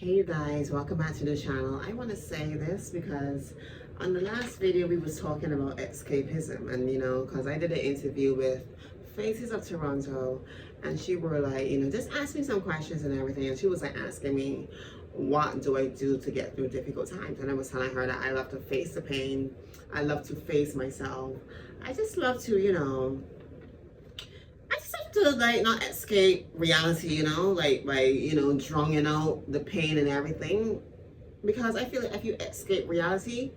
Hey you guys, welcome back to the channel. I want to say this because on the last video we was talking about escapism, and because I did an interview with Faces of Toronto, and she were like, just ask me some questions and everything, and she was like asking me what do I do to get through difficult times, and I was telling her that I love to face the pain, I love to face myself, I just love to I just have to like not escape reality, like by, drowning out the pain and everything. Because I feel like if you escape reality,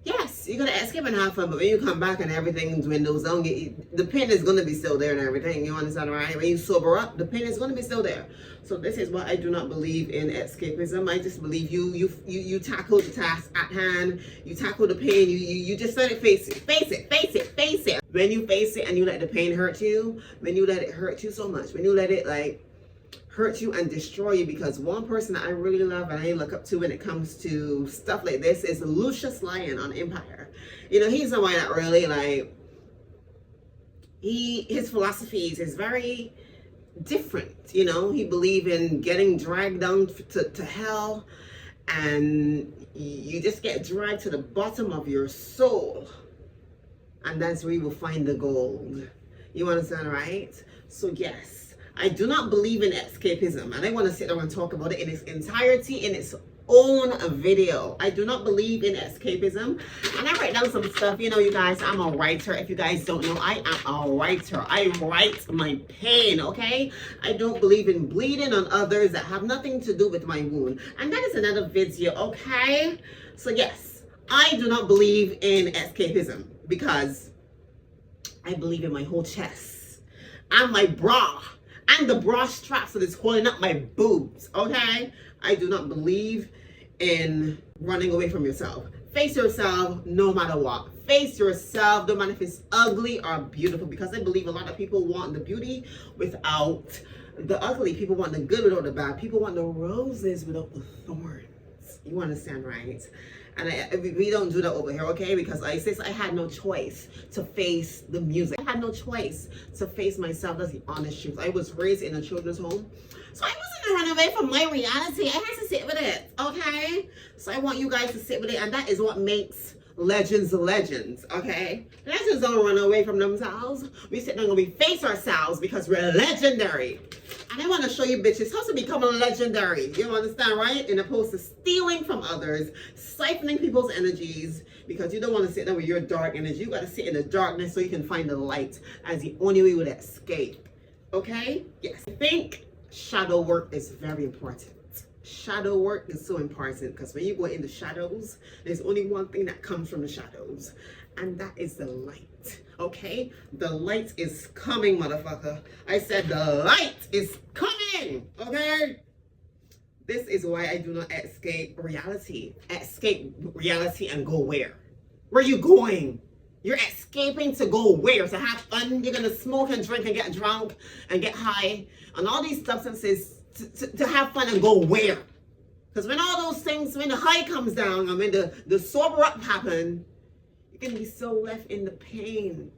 yes, you're gonna escape and have fun, but when you come back and everything dwindles down, the pain is gonna be still there and everything. You understand, right? When you sober up, the pain is gonna be still there. So this is why I do not believe in escapism. I just believe you tackle the task at hand, you tackle the pain, you just let it face it. When you face it and you let the pain hurt you, when you let it hurt you so much, when you let it like hurt you and destroy you, because one person that I really love and I look up to when it comes to stuff like this is Lucius Lyon on Empire. He's the one that really like, his philosophies is very different. He believe in getting dragged down to hell, and you just get dragged to the bottom of your soul, and that's where you will find the gold. You understand, right? So yes, I do not believe in escapism, and I want to sit down and talk about it in its entirety, in its own video. I do not believe in escapism, and I write down some stuff. You guys, I'm a writer. If you guys don't know, I am a writer. I write my pain, okay? I don't believe in bleeding on others that have nothing to do with my wound, and that is another video, okay? So yes, I do not believe in escapism because I believe in my whole chest and my bra and the bra straps that is holding up my boobs, okay? I do not believe in running away from yourself. Face yourself no matter what. Face yourself no matter if it's ugly or beautiful, because I believe a lot of people want the beauty without the ugly. People want the good without the bad. People want the roses without the thorns. You understand, right? And we don't do that over here, okay? Because I had no choice to face the music. I had no choice to face myself. That's the honest truth. I was raised in a children's home, so I wasn't gonna run away from my reality. I had to sit with it, okay? So I want you guys to sit with it, and that is what makes legends legends, okay? Legends don't run away from themselves. We sit down and we face ourselves because we're legendary. And I want to show you bitches how to become a legendary. You understand, right? In opposed to stealing from others, siphoning people's energies, because you don't want to sit there with your dark energy. You got to sit in the darkness so you can find the light as the only way you would escape. Okay? Yes. I think shadow work is very important. Shadow work is so important because when you go in the shadows, there's only one thing that comes from the shadows, and that is the light. Okay? The light is coming, motherfucker. I said the light is coming. Okay? This is why I do not escape reality. Escape reality and go where? Where are you going? You're escaping to go where? To have fun? You're gonna smoke and drink and get drunk and get high and all these substances to have fun and go where? Because when all those things, when the high comes down and when the sober up happen, you're going to be so left in the pain.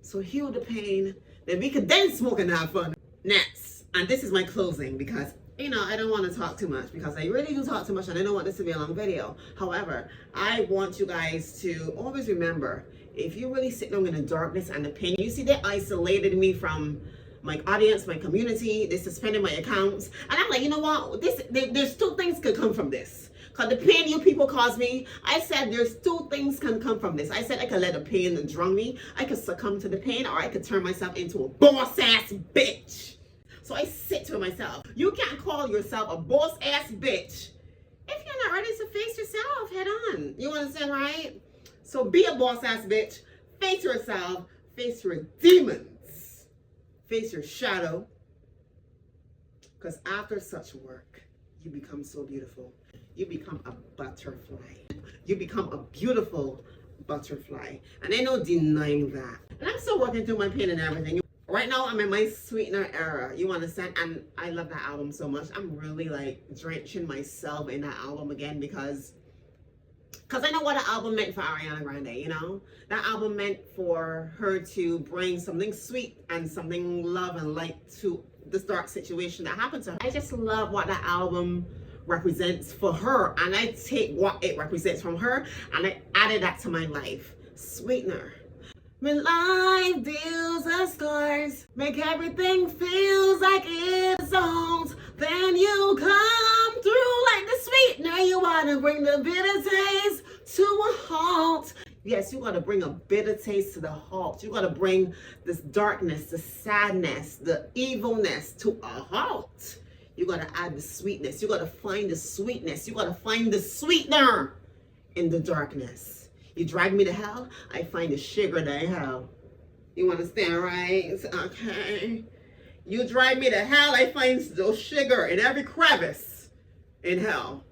So heal the pain, then we could then smoke and have fun. Next, and this is my closing, because I don't want to talk too much, because I really do talk too much and I don't want this to be a long video. However, I want you guys to always remember, if you really sit down in the darkness and the pain, you see they isolated me from my audience, my community, they suspended my accounts. And I'm like, you know what? There's two things could come from this. Because the pain you people cause me, I said there's two things can come from this. I said I could let the pain drown me. I could succumb to the pain, or I could turn myself into a boss-ass bitch. So I sit to myself. You can't call yourself a boss-ass bitch if you're not ready to face yourself head on. You understand, right? So be a boss-ass bitch. Face yourself. Face your demons. Face your shadow, because after such work, you become so beautiful. You become a butterfly. You become a beautiful butterfly, and ain't no denying that. And I'm still working through my pain and everything. Right now, I'm in my sweetener era. You understand? And I love that album so much. I'm really like drenching myself in that album again, because I know what an album meant for Ariana Grande, That album meant for her to bring something sweet and something love and light to this dark situation that happened to her. I just love what that album represents for her, and I take what it represents from her and I added that to my life. Sweetener. When life deals us scars, make everything feels like it's owned, then you come through like the sweetener. You wanna bring the bitter taste to a halt. Yes, you gotta bring a bitter taste to the halt. You gotta bring this darkness, the sadness, the evilness to a halt. You gotta add the sweetness. You gotta find the sweetness. You gotta find the sweetener in the darkness. You drag me to hell, I find the sugar in hell. You understand, right? Okay. You drag me to hell, I find the sugar in every crevice in hell.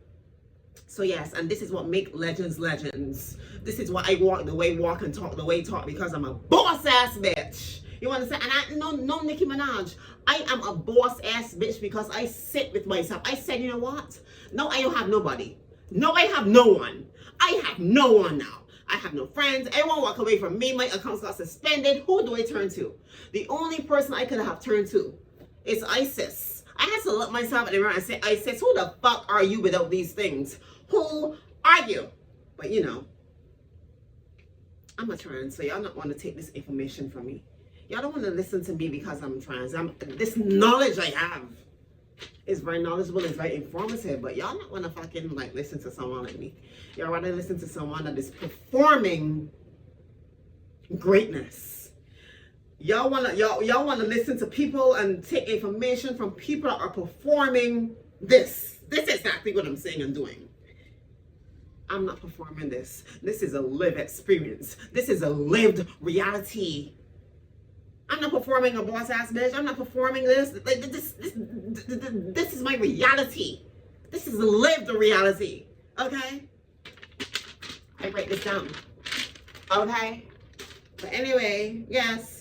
So yes, and this is what make legends legends. This is why I walk the way walk and talk the way talk, because I'm a boss ass bitch. You understand? And I no Nicki Minaj. I am a boss ass bitch because I sit with myself. I said, you know what? No, I don't have nobody. No, I have no one. I have no one now. I have no friends. Everyone walk away from me. My accounts got suspended. Who do I turn to? The only person I could have turned to is ISIS. I had to look myself in the mirror and say, ISIS, who the fuck are you without these things? Who are you? But you know, I'm a trans, so y'all don't want to take this information from me. Y'all don't want to listen to me because I'm trans. This knowledge I have is very knowledgeable, it's very informative, but y'all not want to fucking like listen to someone like me. Y'all want to listen to someone that is performing greatness. Y'all want to listen to people and take information from people that are performing this. This is exactly what I'm saying and doing. I'm not performing this. This is a lived experience. This is a lived reality. I'm not performing a boss ass bitch. I'm not performing this. Like this is my reality. This is a lived reality. Okay? I write this down. Okay? But anyway, yes.